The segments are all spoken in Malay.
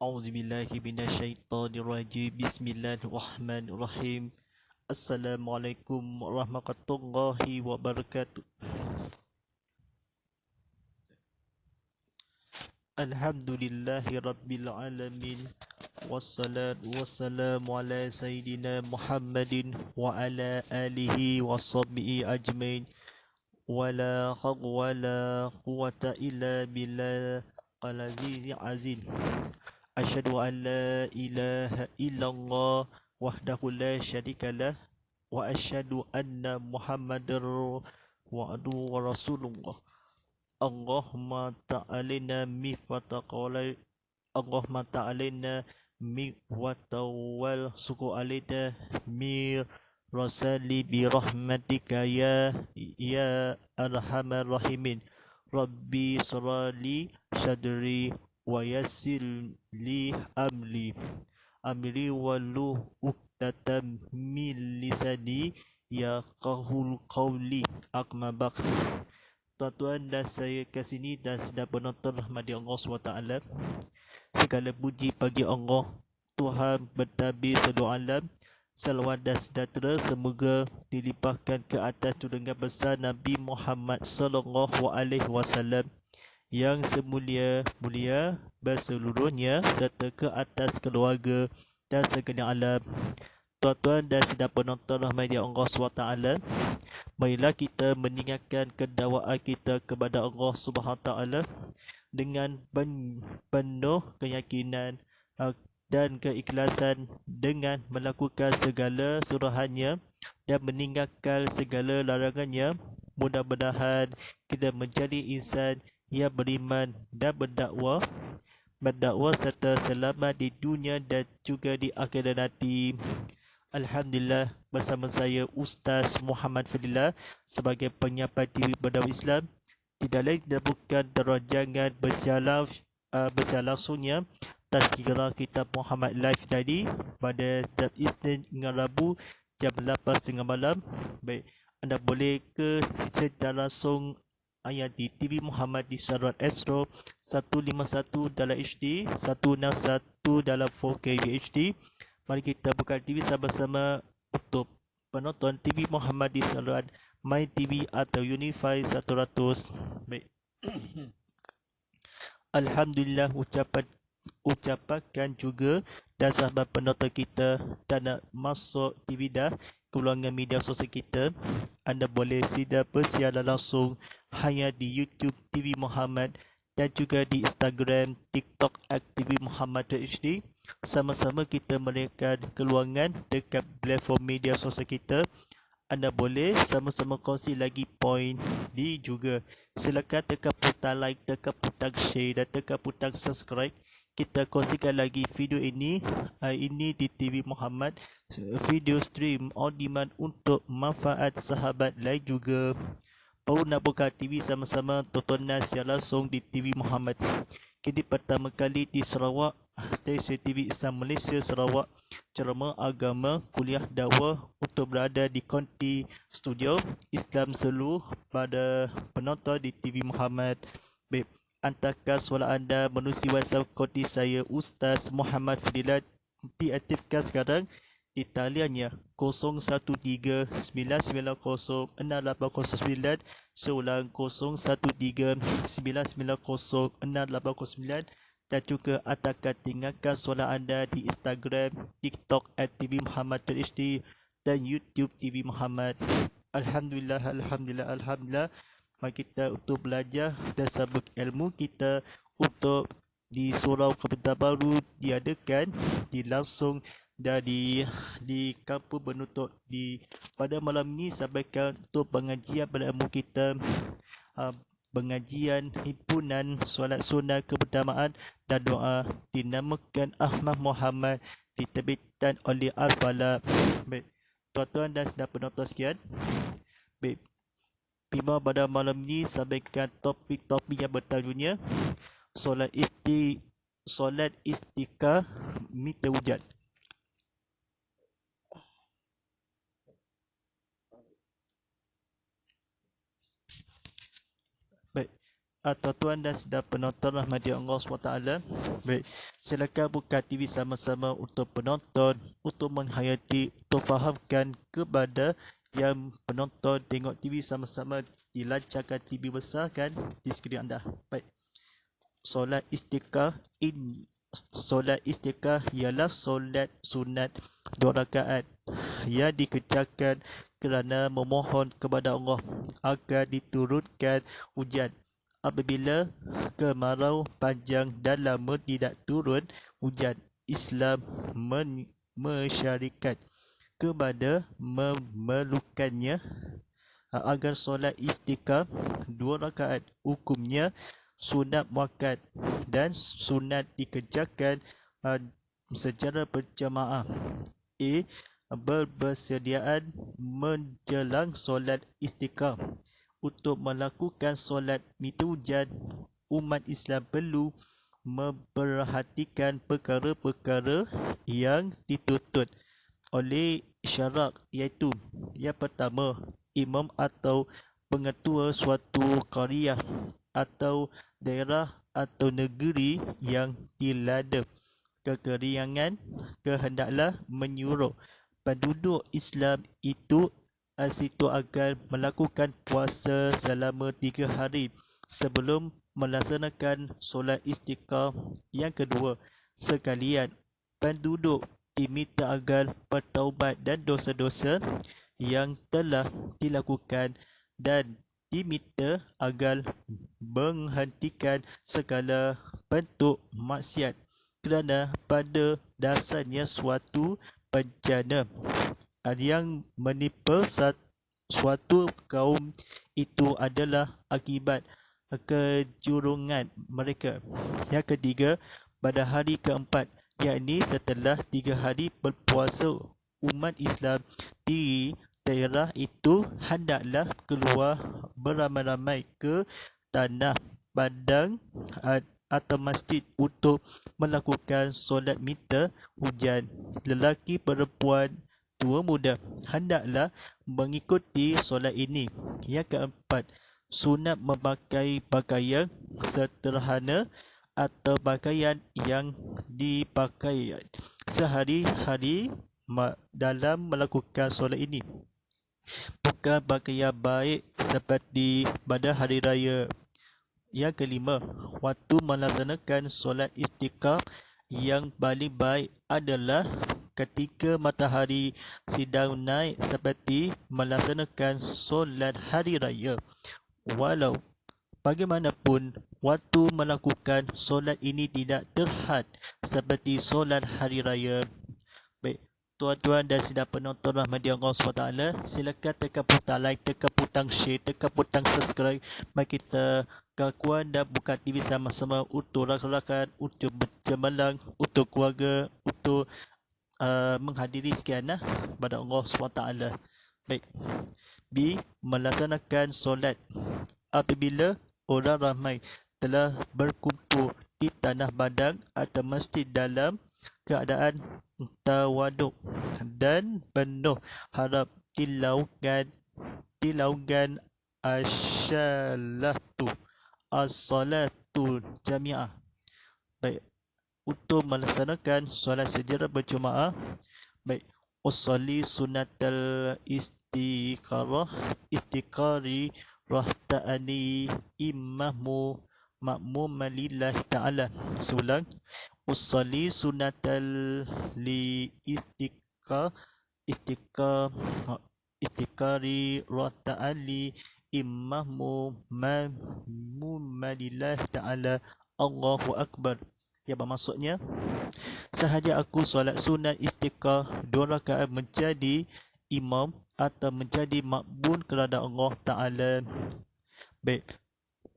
أعوذ بالله من الشيطان الرجيم بسم الله الرحمن الرحيم السلام عليكم ورحمة الله وبركاته الحمد لله رب العالمين والصلاة والسلام على سيدنا محمد وعلى آله وصحبه أجمعين ولا حول ولا قوة إلا بالله العزيز العظيم أشهد أن لا إله إلا الله وحده لا شريك له وأشهد أن محمدا عبده ورسوله اللهم تعالنا اللهم تعالنا وتول سكو علينا من رسالي برحمتك يا أرحم الراحمين ربي اشرح لي صدري ويسر لي أمري ولو عقدة من لساني يفقهوا قولي أما بعد. Tuan-tuan dan saya ke sini dan sedang penonton rahmati Allah SWT. Segala puji bagi Allah, Tuhan bertabir seluruh alam. Salawat dan sejahtera semoga dilimpahkan ke atas junjungan besar Nabi Muhammad sallallahu alaihi wasallam yang semulia-mulia berseluruhnya serta ke atas keluarga dan sekalian alam. Tuan-tuan dan sedang penonton rahmati Allah SWT, marilah kita meninggalkan kedakwaan kita kepada Allah SWT dengan penuh keyakinan dan keikhlasan dengan melakukan segala suruhannya dan meninggalkan segala larangannya. Mudah-mudahan kita menjadi insan yang beriman dan berdakwah serta selamat di dunia dan juga di akhirat nanti. Alhamdulillah, bersama saya Ustaz Muhammad Fadillah sebagai penyampai TV Berdakwah Islam. Tidak lain dan bukan terjangan bersiar langsungnya tazkirah kitab Muhammad Live tadi pada setiap Isnin hingga Rabu jam 8.30 malam. Baik, anda boleh ke secara langsung ayat di TV Muhammad di saluran Astro 151 dalam HD, 161 dalam 4K HD. Mari kita buka TV sama-sama untuk penonton TV Muhammad di saluran My TV atau Unify 100. Baik. Alhamdulillah, ucapkan juga dan sahabat penonton kita dan nak masuk TV dah keluarga media sosial kita. Anda boleh sida bersiaran langsung hanya di YouTube TV Muhammad dan juga di Instagram, TikTok @TV Muhammad HD. Sama-sama kita menaikkan keluangan dekat platform media sosial kita. Anda boleh sama-sama kongsi lagi poin di juga. Silakan tekan butang like, tekan butang share dan tekan butang subscribe. Kita kongsikan lagi video ini di TV Muhammad, video stream on demand untuk manfaat sahabat lain juga. Baru nak buka TV sama-sama tontonan secara langsung di TV Muhammad. Kini pertama kali di Sarawak, stesen TV Islam Malaysia Sarawak, ceramah agama, kuliah dakwah untuk berada di konti studio Islam seluruh pada penonton di TV Muhammad. Baik, hantarkan soalan anda menerusi WhatsApp konti saya Ustaz Muhammad Fadilah, diaktifkan sekarang. Di taliannya 0139906809, seulang 0139906809, dan juga hantarkan tinggalkan soalan anda di Instagram, TikTok @TV Muhammad HD dan YouTube TV Muhammad. Alhamdulillah. Mari kita untuk belajar dan sambung ilmu kita untuk di Surau Kementerian Baru diadakan langsung dari di kampung penutup di pada malam ini. Sampaikan untuk pengajian pada ilmu kita, pengajian himpunan solat sunat kebersamaan dan doa dinamakan Ahmad Muhammad, diterbitkan oleh Al-Falaq. Baik, tuan-tuan dan sedang penonton sekalian, baik, Pima pada malam ini sampaikan topik-topik yang bertajuknya solat istiqah minta hujat. Baik, tuan dan sedang penonton rahmati Allah SWT. Baik, silakan buka TV sama-sama untuk penonton, untuk menghayati, untuk fahamkan kepada yang penonton tengok TV sama-sama dilancarkan TV besar kan di skrin anda. Baik, solat istiqah solat istiqah ialah solat sunat 2 rakaat yang dikerjakan kerana memohon kepada Allah agar diturunkan hujan. Apabila kemarau panjang dan lama tidak turun hujan, Islam mensyarikat kepada memerlukannya agar solat istiqah 2 rakaat hukumnya sunat muakkad dan sunat dikerjakan secara berjamaah. Bersediaan menjelang solat istiqah. Untuk melakukan solat minta hujan, umat Islam perlu memperhatikan perkara-perkara yang dituntut oleh syarak, iaitu yang pertama, imam atau pengetua suatu qaryah atau daerah atau negeri yang dilanda kekeringan kehendaklah menyuruh penduduk Islam itu situ agar melakukan puasa selama 3 hari sebelum melaksanakan solat istiqah. Yang kedua, sekalian penduduk diminta agar bertaubat dan dosa-dosa yang telah dilakukan dan diminta agar menghentikan segala bentuk maksiat kerana pada dasarnya suatu bencana yang menimpa suatu kaum itu adalah akibat kejurungan mereka. Yang ketiga, pada hari keempat, yakni setelah 3 hari berpuasa, umat Islam di daerah itu hendaklah keluar beramai-ramai ke tanah padang atau masjid untuk melakukan solat minta hujan. Lelaki, perempuan, tua, muda hendaklah mengikuti solat ini. Yang keempat, sunat memakai pakaian sederhana atau pakaian yang dipakai sehari-hari dalam melakukan solat ini, bukan pakaian baik seperti pada hari raya. Yang kelima, waktu melaksanakan solat istiqah yang paling baik adalah ketika matahari sedang naik seperti melaksanakan solat hari raya. Walau bagaimanapun, waktu melakukan solat ini tidak terhad seperti solat hari raya. Baik, tuan-tuan dan sidang penonton rahmati Allah SWT, silakan tekan butang like, tekan butang share, tekan butang subscribe. Mari kita kawan dan buka TV sama-sama untuk rakan-rakan, untuk bercemerlang, untuk keluarga, untuk menghadiri sekian pada Allah SWT. Baik, B. Melaksanakan solat. Apabila orang ramai telah berkumpul di tanah padang atau masjid dalam keadaan tawaduk dan penuh harap dilakukan as-salatu jami'ah. Baik, untuk melaksanakan solat secara berjemaah. Baik, usolli sunatal istiqari rahta'ani imammu ma'mum lillahi ta'ala. Seulang, usolli sunatal istiqari rahta'ani imammu ma'mum lillahi ta'ala. Allahu Akbar. Yang bermaksudnya, sahaja aku solat sunat istiqah 2 rakaat menjadi imam atau menjadi makbun kerana Allah Ta'ala. Baik,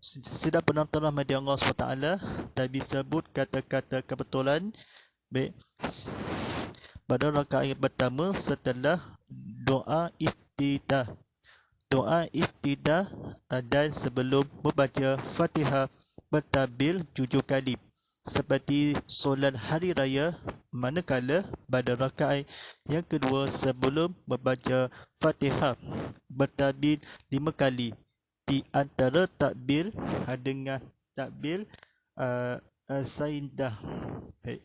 sedang penonton rahmati Allah SWT, dan disebut kata-kata kebetulan. Baik, pada rakaat yang pertama setelah doa istidah dan sebelum membaca Fatihah bertakbir 7 kali seperti solat hari raya, manakala pada rakaat yang kedua sebelum membaca Fatihah bertakbir 5 kali di antara takbir dengan takbir saidah. Baik.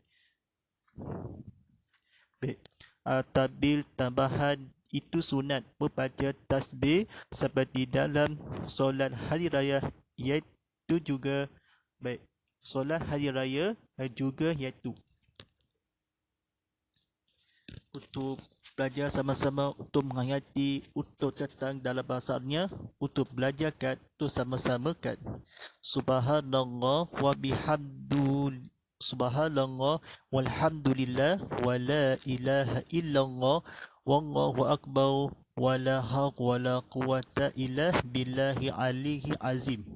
Baik. Takbir tambahan itu sunat membaca tasbih seperti dalam solat hari raya, iaitu juga baik solat hari raya juga iaitu untuk belajar sama-sama untuk menghayati untuk datang dalam bahasanya untuk belajarkan untuk sama-samakan subhanallah wa bihamdu subhanallah walhamdulillah wa la ilaha illallah wallahu akbar wa la hawla wa la quwata illa billahi alihi azim.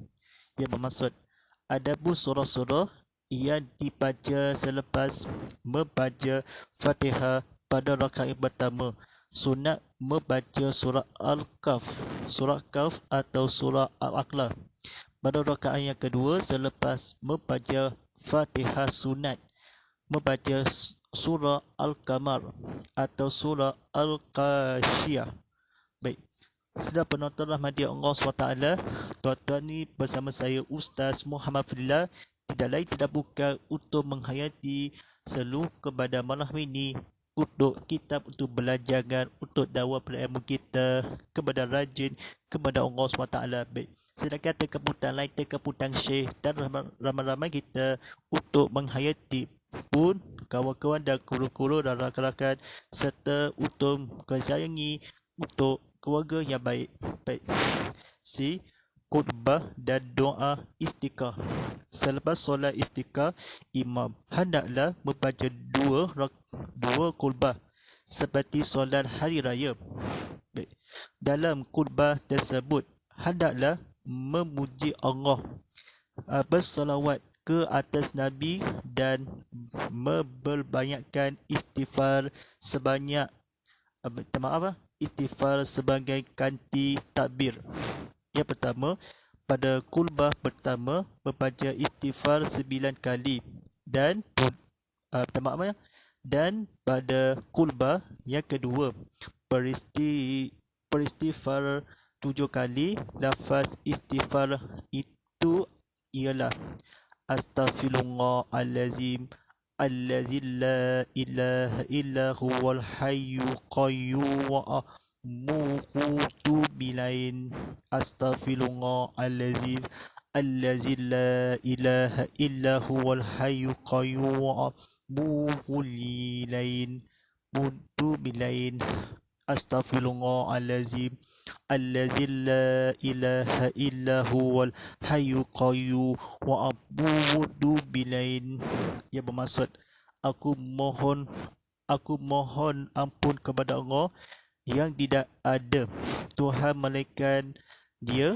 Yang bermaksud adapun surah-surah yang dibaca selepas membaca Fatihah pada rakaat yang pertama, sunat membaca surah Al-Kahf, surah Kahf atau surah Al-Aqlah. Pada rakaat yang kedua selepas membaca Fatihah, sunat membaca surah Al-Qamar atau surah Al-Qashiyah. Baik. Sedang penonton rahmati Allah SWT, tuan-tuan ni bersama saya Ustaz Muhammad Fadillah tidak lain tidak bukan untuk menghayati seluruh kepada malam ini untuk kitab untuk belajar untuk dakwah ilmu kita kepada rajin kepada Allah SWT. Baik. Sedangkan terkeputan lain, terkeputan syekh dan ramai-ramai kita untuk menghayati pun kawan-kawan dan guru-guru dan rakan-rakan serta untuk mensayangi untuk keluarga yang baik. Baik. Si khutbah dan doa istiqah. Selepas solat istiqah, imam hendaklah membaca dua khutbah seperti solat hari raya. Baik. Dalam khutbah tersebut hendaklah memuji Allah, bersolawat ke atas Nabi dan memperbanyakkan istighfar sebanyak istighfar sebagai ganti takbir. Yang pertama, pada khutbah pertama membaca istighfar 9 kali dan dan pada khutbah yang kedua beristighfar 7 kali. Lafaz istighfar itu ialah Astaghfirullahalazim allazi la ilaha illa huwal hayyul qayyum wa atubu ilaih. Astaghfirullahalazim allazi la ilaha illa huwal hayyul qayyum wa atubu ilaih. Astaghfirullahalazim allazi la ilaha illa huwal hayyul qayyum wa atubu ilaih. Yang bermaksud aku mohon ampun kepada Allah yang tidak ada Tuhan melainkan Dia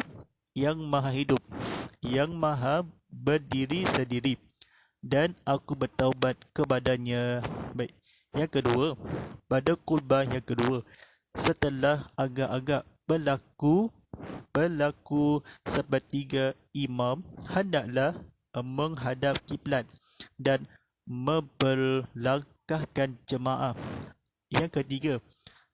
yang maha hidup, yang maha berdiri sendiri, dan aku bertaubat kepadanya. Baik. Yang kedua, pada khutbah yang kedua, setelah agak-agak berlaku sepertiga, imam hendaklah menghadap kiblat dan memperlangkahkan jemaah. Yang ketiga,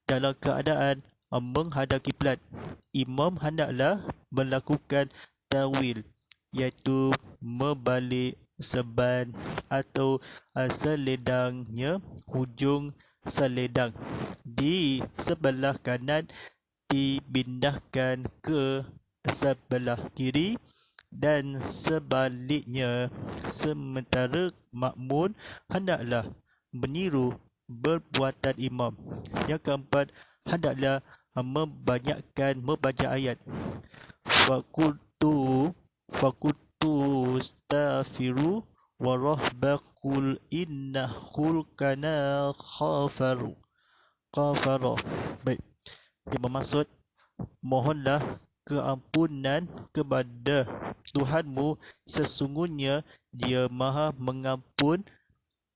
dalam keadaan menghadap kiblat, imam hendaklah melakukan tawil, iaitu membalik seban atau seledangnya, hujung seledang di sebelah kanan dipindahkan ke sebelah kiri dan sebaliknya. Sementara makmum hendaklah meniru perbuatan imam. Yang keempat, hendaklah membanyakkan membaca ayat Fakultu astaghfiru wa rahbakul innahul kana ghafara. Baik. Yang bermaksud mohonlah keampunan kepada Tuhanmu, sesungguhnya Dia Maha Mengampun.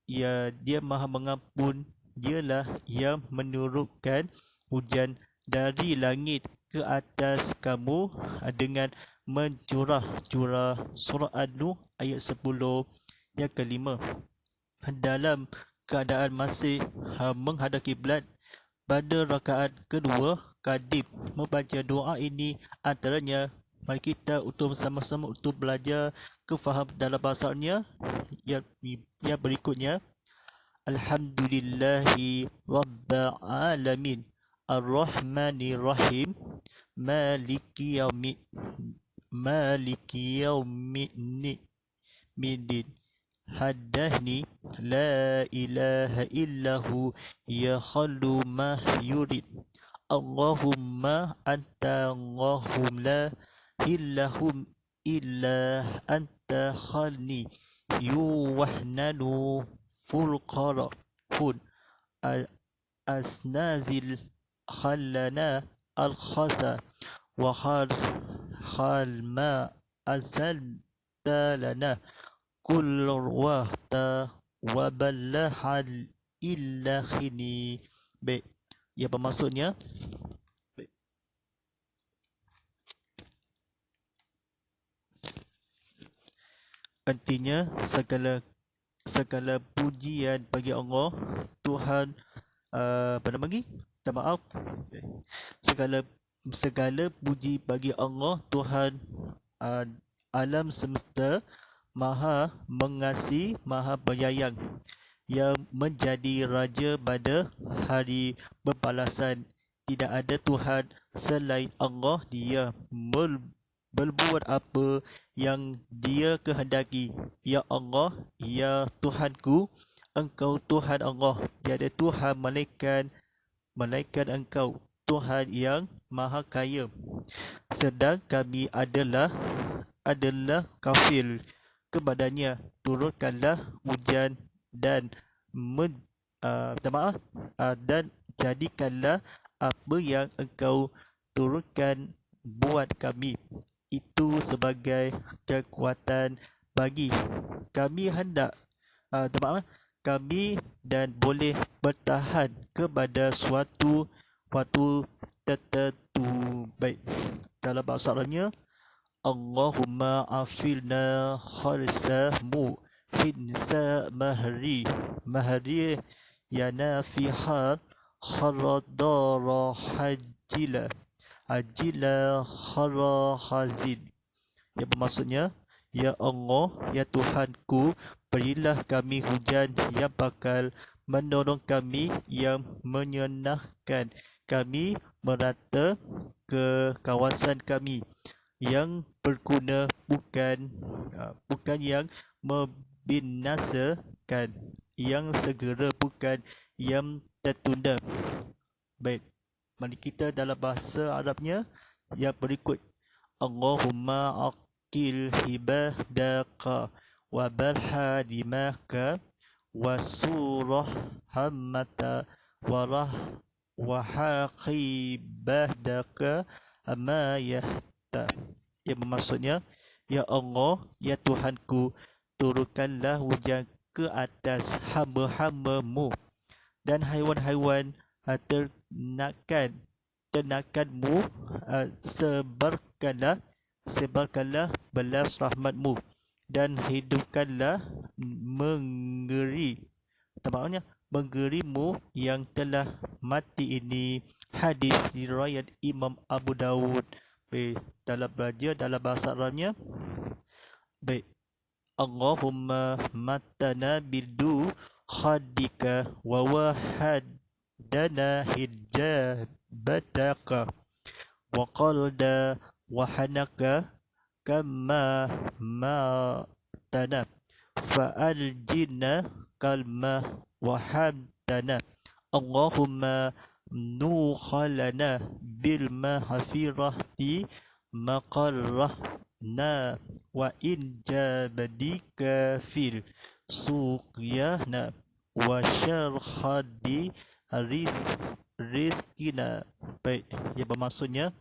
Dia Maha Mengampun. Dialah yang menurunkan hujan dari langit ke atas kamu dengan mencurah-curah. Surah An-Nur ayat 10. Yang kelima, dalam keadaan masih menghadap kiblat, pada rakaat kedua kadib membaca doa ini, antaranya Mari kita untuk sama-sama untuk belajar kefaham dalam bahasa Arabnya yang berikutnya. Alhamdulillahi Rabbil Alamin Ar-Rahmanir Rahim Maliki Yaumiddin Hadahni La ilaha illahu Yakhalu ma yurid Allahumma anta Allahum la illahum illa anta khalni yuwahnanu fulqara fun asnazil khallana al-khasa wa khalma azalta lana kull wahta wa ballahal illa khini. Baik, ia bermaksudnya artinya segala pujian bagi Allah Tuhan apa nama lagi? Minta maaf. Segala puji bagi Allah Tuhan alam semesta, Maha Mengasihi, Maha Penyayang, yang menjadi Raja pada hari pembalasan. Tidak ada Tuhan selain Allah. Dia berbuat apa yang Dia kehendaki. Ya Allah, ya Tuhanku, Engkau Tuhan Allah. Tiada Tuhan malaikat Engkau, Tuhan yang Maha Kaya. Sedang kami adalah kafir kepadanya. Turunkanlah hujan dan dan jadikanlah apa yang Engkau turunkan buat kami itu sebagai kekuatan bagi kami kami dan boleh bertahan kepada suatu waktu tertentu. Baik, dalam bahasa Arabnya, Allahumma afilna khalsamu hinsa mahri yana fi hal kharadara ajila kharahazin. Yang bermaksudnya, ya Allah, ya Tuhanku, berilah kami hujan yang bakal menolong kami, yang menyenangkan kami merata ke kawasan kami, yang berguna bukan yang membinasakan, yang segera bukan yang tertunda. Baik, mari kita dalam bahasa Arabnya yang berikut. Allahumma aqil hibadaka wa barhadimaka wa surah hammata wa haqibadaka amma yahta. Yang bermaksudnya, ya Allah, ya Tuhanku, turunkanlah hujan ke atas hamba-hambamu dan haiwan-haiwan ternakanmu, sebarkanlah belas rahmatmu dan hidupkanlah menggerimu yang telah mati ini. Hadis riwayat Imam Abu Dawud. Baik, dalam bahasa Arabnya. Baik, Allahumma matana bidu khadika wa wahadana hijabataka wa qalda wa hanaka kama matana fa'aljina kalma wa hamdana. Allahumma nukhalana bil mahfirati maqarrahna wa injabadika fil suqyana wa syarhadi rizkina. Baik, yang bermaksudnya,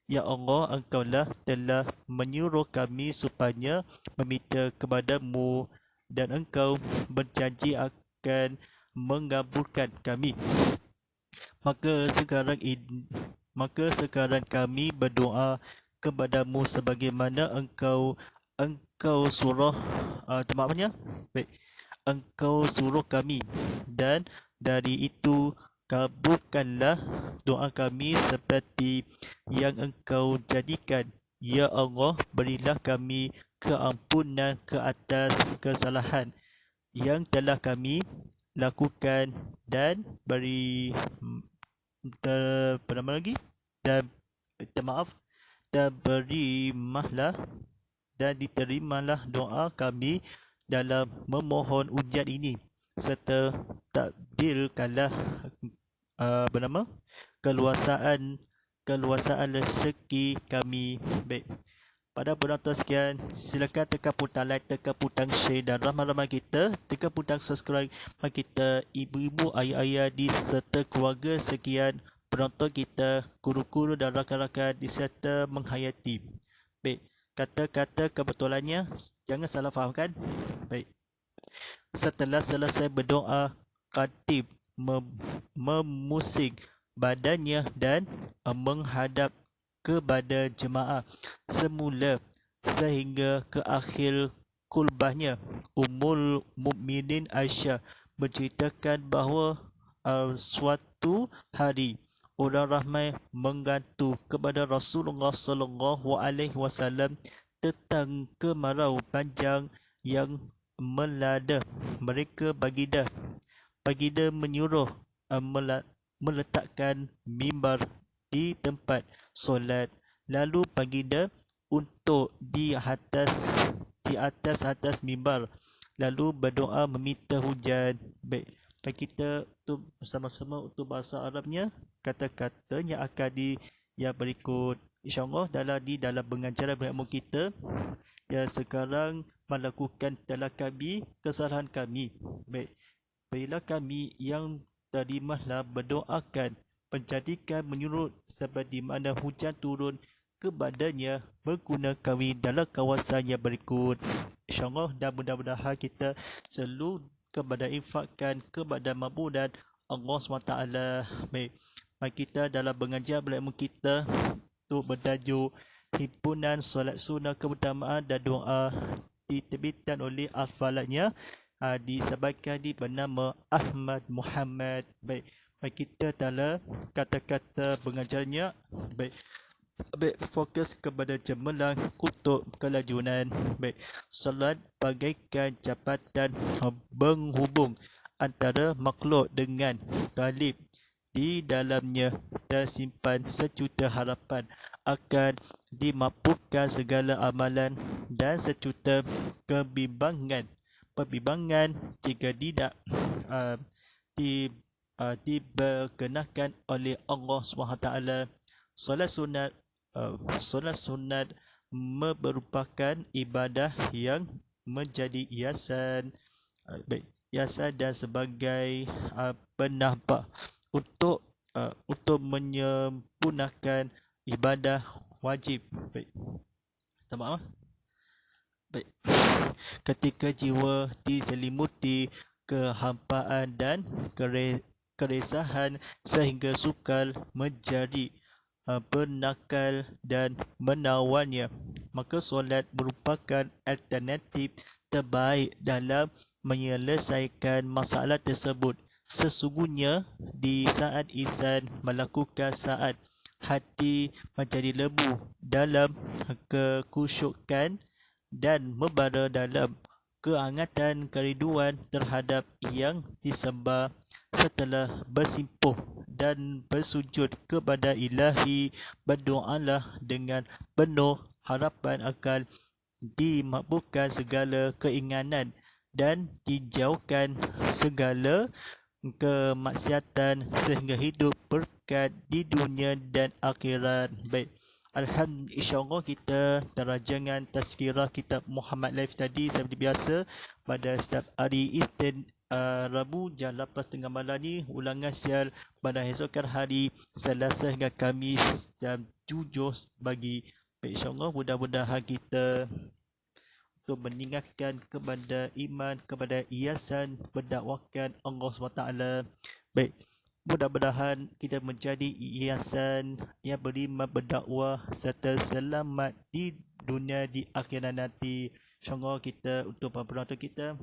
ya Allah, Engkaulah telah menyuruh kami supaya meminta kepadamu dan Engkau berjanji akan mengabulkan kami. Maka sekarang kami berdoa kepadamu sebagaimana Engkau suruh Baik, Engkau suruh kami, dan dari itu kabulkanlah doa kami seperti yang Engkau jadikan, Ya Allah, berilah kami keampunan ke atas kesalahan yang telah kami lakukan dan beri apa nama lagi, dan maaf, dan berimahlah dan diterimalah doa kami dalam memohon ujian ini, serta takdirkanlah apa nama, keluasaan rezeki kami. Baik, pada penonton sekian, silakan tekan butang like, tekan butang share dan ramai-ramai kita tekan butang subscribe kita, ibu-ibu, ayah-ayah di serta keluarga sekian penonton kita, guru-guru dan rakan-rakan di serta menghayati. Baik, kata-kata kebetulannya jangan salah fahamkan. Baik, setelah selesai berdoa, khatib memusing badannya dan menghadap kepada jemaah semula sehingga ke akhir khutbahnya. Ummul Mukminin Aisyah menceritakan bahawa suatu hari orang ramai menggantu kepada Rasulullah sallallahu alaihi wasallam tentang kemarau panjang yang melanda mereka. Baginda menyuruh meletakkan mimbar di tempat solat, lalu baginda untuk di atas mimbar lalu berdoa meminta hujan. Baik, kita untuk bersama-sama untuk bahasa Arabnya, kata-kata yang akan yang berikut insya-Allah dalam pengajaran berilmu kita yang sekarang melakukan dalam kami kesalahan kami. Baik, berilah kami yang terimalah berdoakan menjadikan menyurut seperti mana hujan turun kepadanya berguna kami dalam kawasan yang berikut insya-Allah, dan mudah-mudahan kita selalu kepada infakkan kepada mabudan Allah SWT. Baik, mari kita dalam pengajian berilmu kita untuk bertajuk Himpunan Solat Sunnah Keutamaan dan Doa, diterbitkan oleh Al-Falaknya, disebabkan di bernama Ahmad Muhammad. Baik, mari kita dalam kata-kata pengajarnya. Baik, fokus kepada cemerlang untuk kelajunan. Baik, solat bagaikan jabatan penghubung antara makhluk dengan talib. Di dalamnya tersimpan sejuta harapan akan dimampukan segala amalan dan sejuta kebimbangan jika tidak diberkenakan oleh Allah SWT. Solat sunat merupakan ibadah yang menjadi hiasan dan sebagai penambah untuk menyempurnakan ibadah wajib. Baik, minta maaf. Baik, ketika jiwa diselimuti kehampaan dan keresahan sehingga sukar menjadi bernakal dan menawannya, maka solat merupakan alternatif terbaik dalam menyelesaikan masalah tersebut. Sesungguhnya di saat insan melakukan saat, hati menjadi lebu dalam kekhusyukan dan membara dalam kehangatan kerinduan terhadap yang disembah. Setelah bersimpuh dan bersujud kepada Ilahi, berdoalah dengan penuh harapan akan dimakbulkan segala keinginan dan dijauhkan segala kemaksiatan sehingga hidup berkat di dunia dan akhirat. Baik, Alhamdulillah, insyaAllah kita terajangan tazkirah kitab Muhammad Life tadi seperti biasa pada setiap hari Isnin, Rabu jam 8.30 malam ni, ulangan sial pada esokan hari Selasa hingga Khamis jam 7 pagi. Baik, insyaAllah mudah-mudahan kita untuk meningkatkan kepada iman, kepada hiasan berdakwakan Allah SWT. Baik, mudah-mudahan kita menjadi hiasan yang beriman, berdakwah serta selamat di dunia di akhirat nanti. InsyaAllah kita untuk para penonton kita,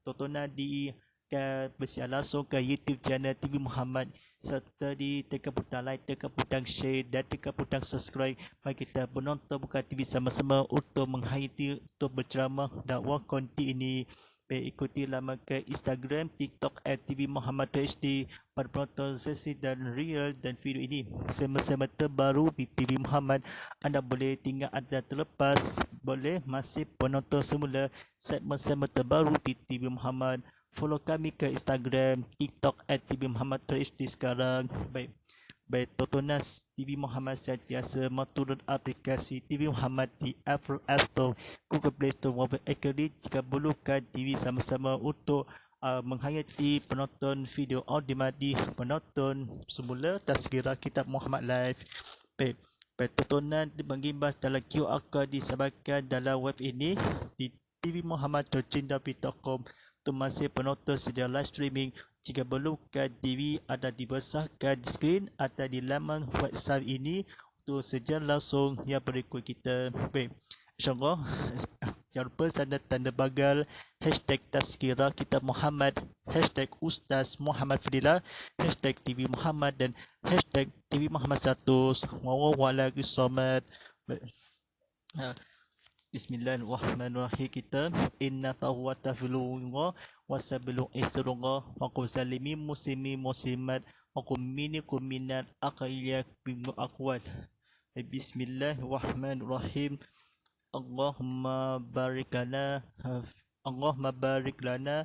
tontonan di ke bersiar langsung ke YouTube channel TV Muhammad, serta di tekan butang like, tekan butang share dan tekan butang subscribe. Mari kita penonton buka TV sama-sama untuk menghayati, untuk berceramah dakwah konti ini. Baik, ikuti laman ke Instagram, TikTok @TV Muhammad HD pada penonton sesi dan real dan video ini. Sama-sama terbaru di TV Muhammad. Anda boleh tinggal anda terlepas, boleh masih penonton semula segmen-segmen terbaru di TV Muhammad. Follow kami ke Instagram, TikTok @TV Muhammad HD sekarang. Baik, tontonan TV Muhammad sentiasa menurun aplikasi TV Muhammad di Apple App Store, Google Play Store maupun Android jika perlukan TV sama-sama untuk menghayati penonton video on demand di penonton semula Tazkirah Kitab Muhammad Live. Baik, tontonan mengimbas dalam QR code disampaikan dalam web ini di tvmuhammad.cindapi.com. Untuk masih penonton secara live streaming, jika perlukan TV ada dibesarkan di skrin atau di laman website ini untuk sejarah langsung yang berikut kita. Baik, InsyaAllah jangan lupa tanda bagal #Tazkirah Kitab Muhammad, #Ustaz Muhammad Fadilah, #TV Muhammad dan #TV Muhammad 100. Wallahualam. Bismillahirrahmanirrahim. Kita inna fahuwa tafilullah wasabilu isrullah wa quzalimi muslimi muslimat wa kumini kuminat aqayyak bimu akwad. Bismillahirrahmanirrahim. Allahumma barik lana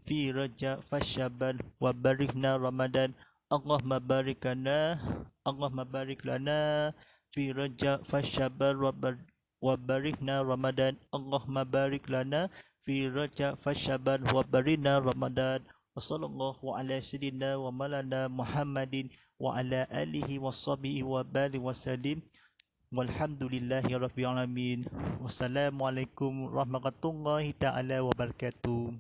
fi Rajab fasyaban wa barikna Ramadan. Allahumma barik lana fi Rajab fasyaban wa barikna Ramadan. Allahumma barik lana fi Rajab fasyaban wa barikna Ramadan. Wassallallahu ala sayyidina wa malana Muhammadin wa ala alihi wa sahbihi wa bali wa salim. Walhamdulillahi rabbil alamin. Wassalamualaikum warahmatullahi taala wabarakatuh.